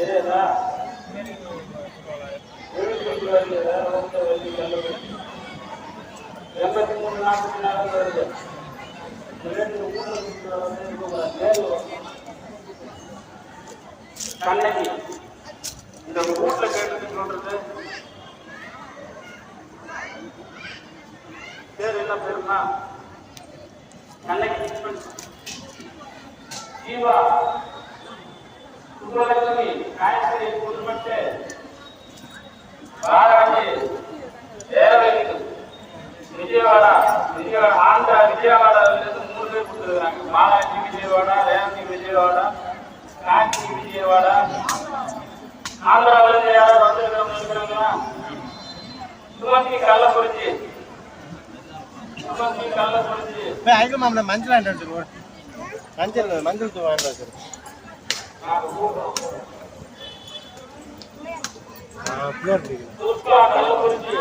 தெரியாதா? 83 வருது. கண்ணகி இந்த வீட்டுல கேட்டு சொல்றது பேர் என்ன பேருமா? கண்ணகி ஜீவா சுப்பலட்சுமி காயத்ரி புதுமட்டு பாராஜி தேவகிரி விஜயவாடா ஆந்திரா விஜயவாடாவிலிருந்து 3 பேர் கொடுத்துருக்காங்க. பாலாஜி விஜயவாடா, ரேவதி விஜயவாடா, காஞ்சி விஜயவாடா. ஆந்திராவிலிருந்து யாராவது வந்திருக்கிறவங்க இருக்கிறாங்களா? சுமந்தி கள்ளக்குறிச்சி மஞ்சள் மஞ்சள் வாங்கிட்டு கள்ளக்குறிச்சி